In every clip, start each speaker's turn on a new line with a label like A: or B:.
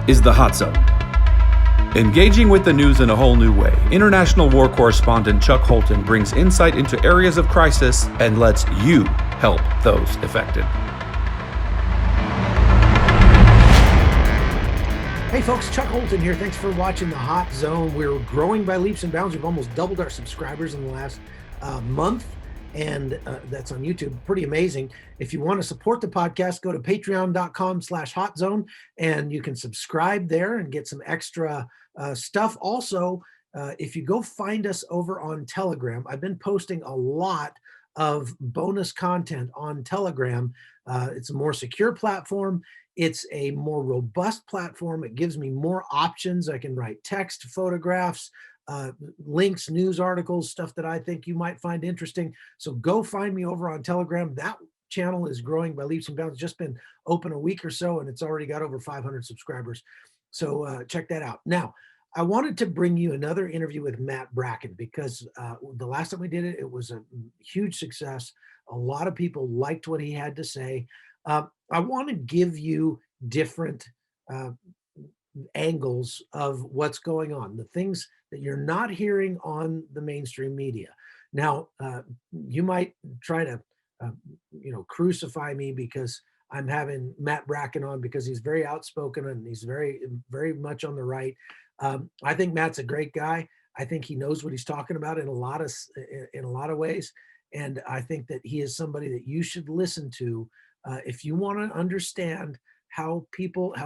A: is the Hot Zone. Engaging with the news in a whole new way, international war correspondent Chuck Holton brings insight into areas of crisis and lets you help those affected.
B: Hey folks, Chuck Holton here. Thanks for watching the Hot Zone. We're growing by leaps and bounds. We've almost doubled our subscribers in the last month, and that's on YouTube. Pretty amazing. If you want to support the podcast, go to patreon.com/hotzone, and you can subscribe there and get some extra stuff. Also, if you go find us over on Telegram, I've been posting a lot of bonus content on Telegram. It's a more secure platform. It's a more robust platform. It gives me more options. I can write text, photographs, links, news articles, stuff that I think you might find interesting. So go find me over on Telegram. That channel is growing by leaps and bounds. It's just been open a week or so, and it's already got over 500 subscribers. So check that out. Now, I wanted to bring you another interview with Matt Bracken because the last time we did it, it was a huge success. A lot of people liked what he had to say. I want to give you different angles of what's going on, the things that you're not hearing on the mainstream media. Now, you might try to, crucify me because I'm having Matt Bracken on because he's very outspoken and he's very, very much on the right. I think Matt's a great guy. I think he knows what he's talking about in a lot of ways, and I think that he is somebody that you should listen to. If you want to understand how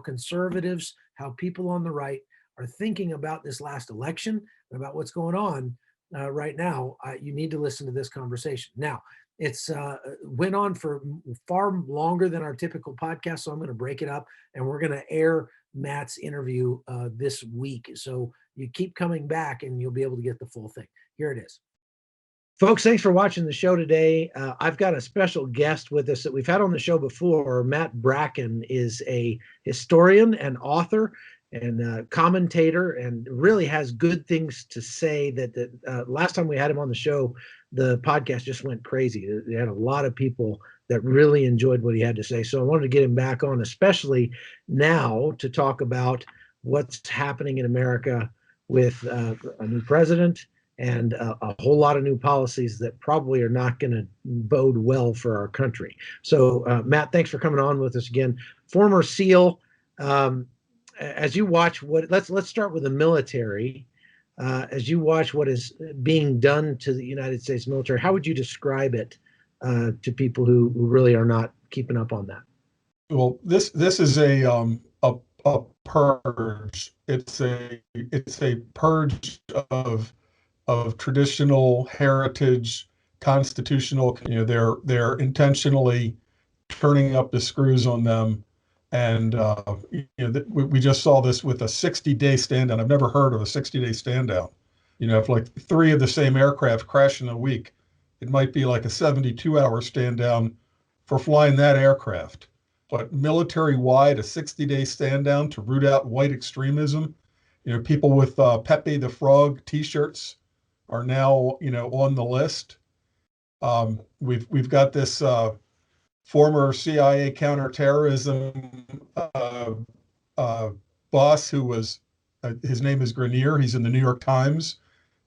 B: conservatives, how people on the right are thinking about this last election, about what's going on right now, you need to listen to this conversation. Now, it's went on for far longer than our typical podcast, so I'm going to break it up, and we're going to air Matt's interview this week. So you keep coming back, and you'll be able to get the full thing. Here it is. Folks, thanks for watching the show today. I've got a special guest with us that we've had on the show before. Matt Bracken is a historian and author and commentator, and really has good things to say. That last time we had him on the show, the podcast just went crazy. They had a lot of people that really enjoyed what he had to say. So I wanted to get him back on, especially now, to talk about what's happening in America with a new president and a whole lot of new policies that probably are not going to bode well for our country. So, Matt, thanks for coming on with us again. Former SEAL. As you watch let's start with the military. As you watch what is being done to the United States military, how would you describe it to people who really are not keeping up on that?
C: Well, this is a purge. It's a purge of traditional heritage, constitutional. They're intentionally turning up the screws on them, and we just saw this with a 60-day stand down. I've never heard of a 60-day stand down. If like 3 of the same aircraft crash in a week, it might be like a 72-hour stand down for flying that aircraft. But military-wide, a 60-day stand down to root out white extremism. People with Pepe the Frog T-shirts are now on the list. We've got this former CIA counterterrorism boss who was his name is Grenier. He's in the New York Times.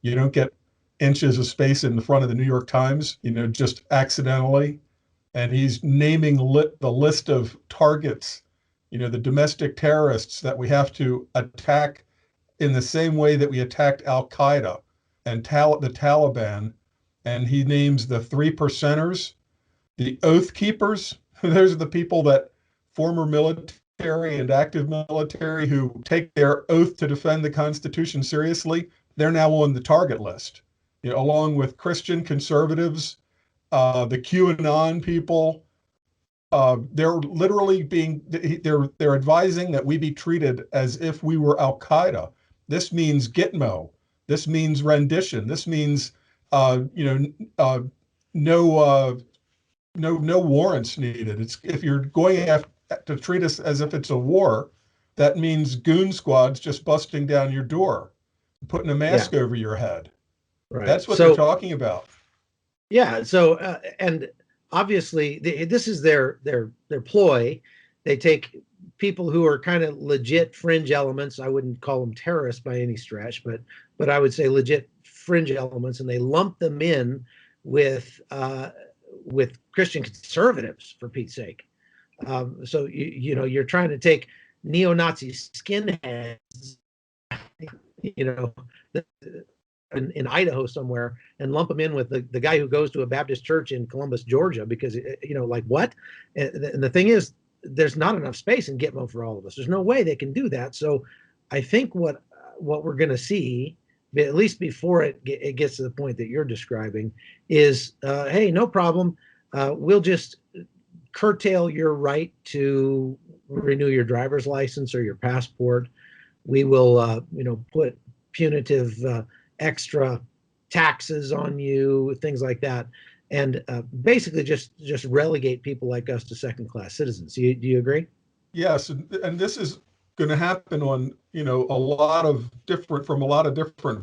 C: You don't get inches of space in the front of the New York Times, just accidentally. And he's naming the list of targets, the domestic terrorists that we have to attack in the same way that we attacked Al-Qaeda and the Taliban. And he names the 3 percenters, the oath keepers. Those are the people that former military and active military who take their oath to defend the Constitution seriously. They're now on the target list, along with Christian conservatives, the QAnon people. They're literally they're advising that we be treated as if we were Al-Qaeda. This means Gitmo. This means rendition. This means no warrants needed. It's if you're going to treat us as if it's a war, that means goon squads just busting down your door, putting a mask over your head. Right. That's what they're talking about.
B: Yeah. So and obviously this is their ploy. They take people who are kind of legit fringe elements. I wouldn't call them terrorists by any stretch, but I would say legit fringe elements, and they lump them in with Christian conservatives, for Pete's sake. So you're trying to take neo-Nazi skinheads, you know, in Idaho somewhere, and lump them in with the guy who goes to a Baptist church in Columbus, Georgia, because like what? And the thing is, there's not enough space in Gitmo for all of us. There's no way they can do that. So I think what we're going to see, at least before it gets to the point that you're describing, is hey, no problem. We'll just curtail your right to renew your driver's license or your passport. We will, put punitive extra taxes on you, things like that, and basically just relegate people like us to second-class citizens. Do you agree?
C: Yes, and this is going to happen on from a lot of different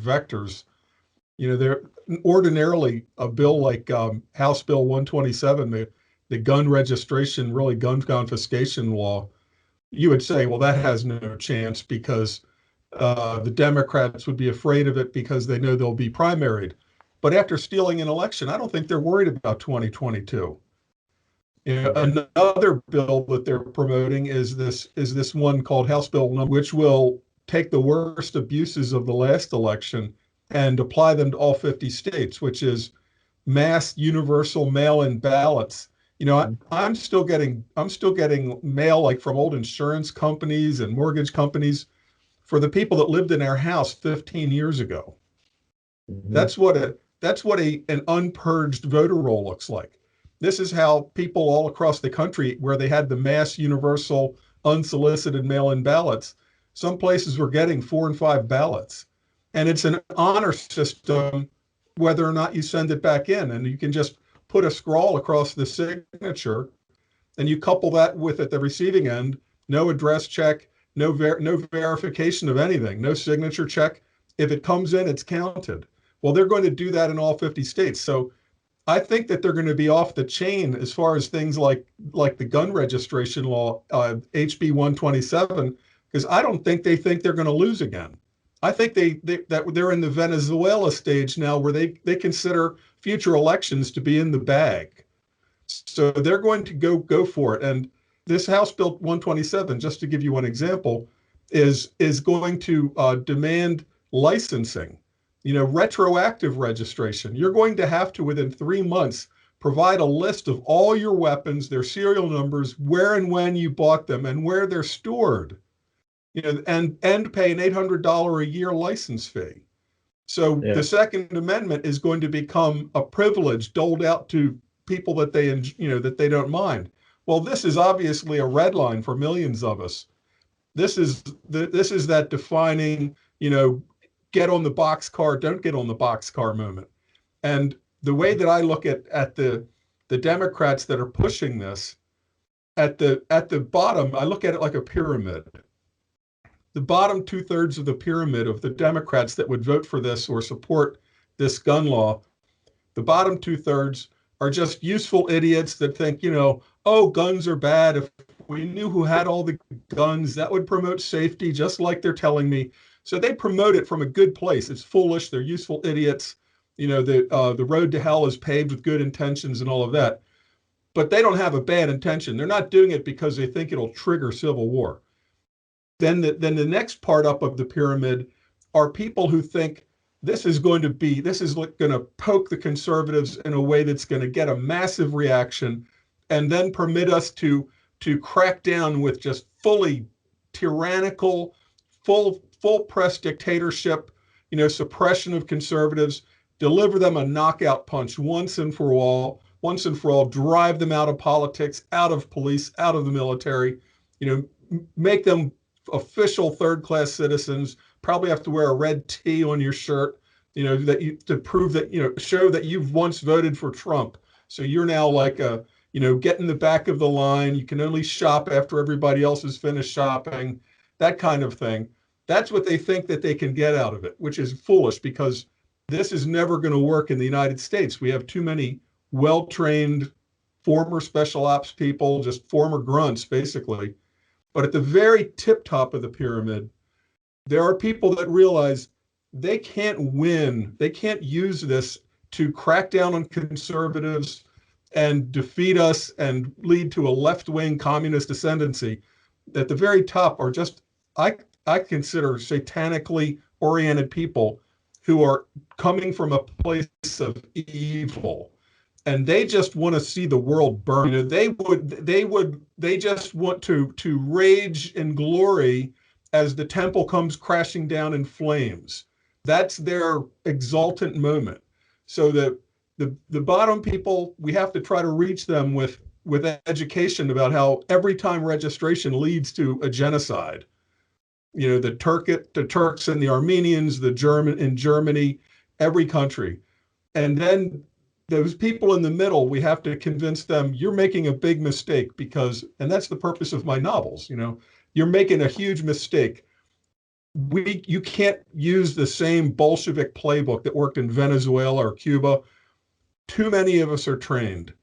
C: vectors. There ordinarily a bill like House Bill 127, the gun registration, really gun confiscation law, you would say, well, that has no chance because the Democrats would be afraid of it because they know they'll be primaried. But after stealing an election, I don't think they're worried about 2022. Another bill that they're promoting is this one called House Bill, which will take the worst abuses of the last election and apply them to all 50 states, which is mass universal mail-in ballots. I'm still getting mail like from old insurance companies and mortgage companies for the people that lived in our house 15 years ago. Mm-hmm. That's what an unpurged voter roll looks like. This is how people all across the country, where they had the mass universal unsolicited mail-in ballots, some places were getting 4 and 5 ballots. And it's an honor system whether or not you send it back in. And you can just put a scrawl across the signature, and you couple that with, at the receiving end, no address check, no verification of anything, no signature check. If it comes in, it's counted. Well, they're going to do that in all 50 states. So I think that they're going to be off the chain as far as things like the gun registration law, HB 127, because I don't think they think they're going to lose again. I think that they're in the Venezuela stage now, where they consider future elections to be in the bag. So they're going to go for it. And this House Bill 127, just to give you one example, is going to demand licensing, retroactive registration. You're going to have to, within 3 months, provide a list of all your weapons, their serial numbers, where and when you bought them, and where they're stored. And pay an $800 a year license fee. So the Second Amendment is going to become a privilege doled out to people that they don't mind. Well, this is obviously a red line for millions of us. This is that defining, get on the boxcar, don't get on the boxcar moment. And the way that I look at the Democrats that are pushing this, at the bottom, I look at it like a pyramid. The bottom 2/3 of the pyramid of the Democrats that would vote for this or support this gun law, the bottom 2/3 are just useful idiots that think, oh, guns are bad. If we knew who had all the guns, that would promote safety, just like they're telling me. So they promote it from a good place. It's foolish. They're useful idiots. The road to hell is paved with good intentions and all of that. But they don't have a bad intention. They're not doing it because they think it'll trigger civil war. Then the next part up of the pyramid are people who think this is going to poke the conservatives in a way that's going to get a massive reaction, and then permit us to crack down with just fully tyrannical, full press dictatorship, suppression of conservatives, deliver them a knockout punch once and for all, drive them out of politics, out of police, out of the military, make them official third-class citizens, probably have to wear a red T on your shirt, to prove that, show that you've once voted for Trump. So you're now like get in the back of the line. You can only shop after everybody else has finished shopping, that kind of thing. That's what they think that they can get out of it, which is foolish, because this is never going to work in the United States. We have too many well-trained former special ops people, just former grunts, basically, But at the very tip top of the pyramid, there are people that realize they can't win. They can't use this to crack down on conservatives and defeat us and lead to a left-wing communist ascendancy. At the very top are just, I consider satanically oriented people who are coming from a place of evil, and they just want to see the world burn. You know, they just want to rage in glory as the temple comes crashing down in flames. That's their exultant moment. So the bottom people, we have to try to reach them with education about how every time registration leads to a genocide. You know, the Turks and the Armenians, in Germany, every country. And then those people in the middle, we have to convince them you're making a big mistake and that's the purpose of my novels, you know, you're making a huge mistake. You can't use the same Bolshevik playbook that worked in Venezuela or Cuba. Too many of us are trained.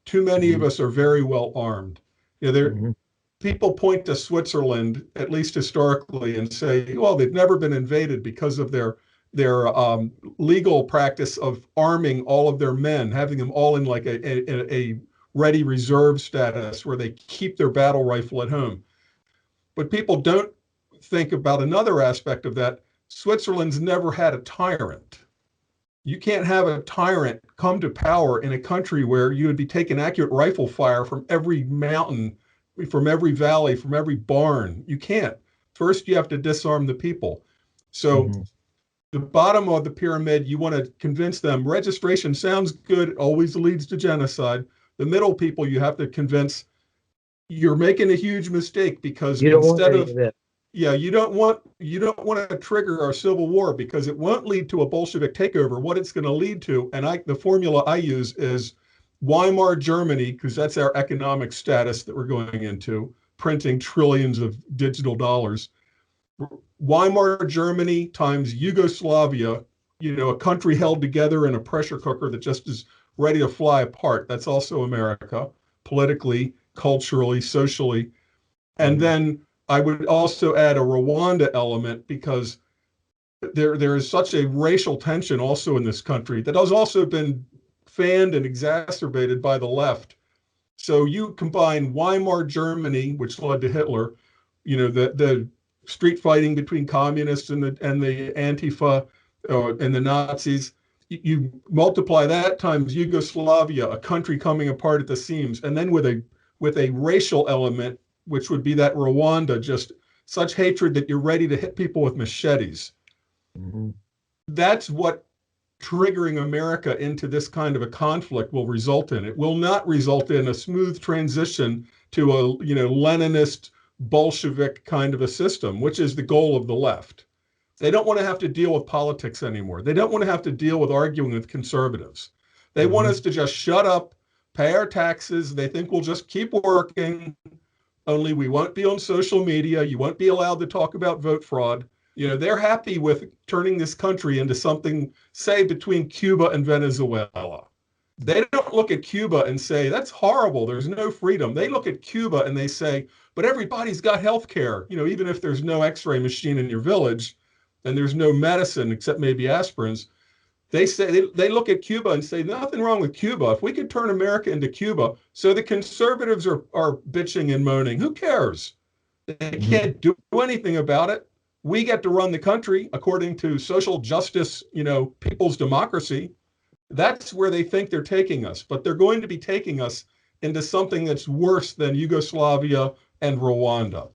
C: Too many of us are very well armed. You know, people point to Switzerland, at least historically, and say, well, they've never been invaded because of their legal practice of arming all of their men, having them all in like a ready reserve status where they keep their battle rifle at home. But people don't think about another aspect of that. Switzerland's never had a tyrant. You can't have a tyrant come to power in a country where you would be taking accurate rifle fire from every mountain, from every valley, from every barn. You can't. First, you have to disarm the people. So the bottom of the pyramid, you want to convince them registration sounds good, always leads to genocide. The middle people, you have to convince you're making a huge mistake because you don't want to trigger our civil war because it won't lead to a Bolshevik takeover. What it's going to lead to, and the formula I use is Weimar Germany, because that's our economic status that we're going into, printing trillions of digital dollars. Weimar Germany times Yugoslavia, you know, a country held together in a pressure cooker that just is ready to fly apart. That's also America, politically, culturally, socially. And then I would also add a Rwanda element because there is such a racial tension also in this country that has also been fanned and exacerbated by the left. So you combine Weimar Germany, which led to Hitler, you know, the street fighting between communists and the Antifa and the Nazis. You multiply that times Yugoslavia, a country coming apart at the seams, and then with a racial element, which would be that Rwanda, just such hatred that you're ready to hit people with machetes. That's what triggering America into this kind of a conflict will result in. It will not result in a smooth transition to a, you know, Leninist Bolshevik kind of a system, which is the goal of the left. They don't want to have to deal with politics anymore. They don't want to have to deal with arguing with conservatives. They want us to just shut up, pay our taxes. They think we'll just keep working, only we won't be on social media. You won't be allowed to talk about vote fraud. You know, they're happy with turning this country into something, say, between Cuba and Venezuela. They don't look at Cuba and say, that's horrible, there's no freedom. They look at Cuba and they say, but everybody's got health care. You know, even if there's no x-ray machine in your village and there's no medicine except maybe aspirins, they say they look at Cuba and say, nothing wrong with Cuba. If we could turn America into Cuba, so the conservatives are bitching and moaning. Who cares? They can't do anything about it. We get to run the country according to social justice, you know, people's democracy. That's where they think they're taking us, but they're going to be taking us into something that's worse than Yugoslavia and Rwanda.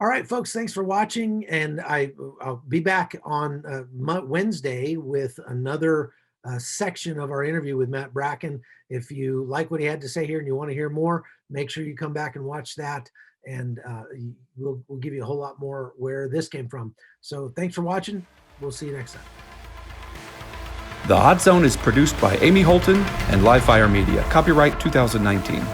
B: All right, folks, thanks for watching. And I'll be back on Wednesday with another section of our interview with Matt Bracken. If you like what he had to say here and you want to hear more, make sure you come back and watch that. And we'll give you a whole lot more where this came from. So thanks for watching. We'll see you next time.
A: The Hot Zone is produced by Amy Holton and Livefire Media. Copyright 2019.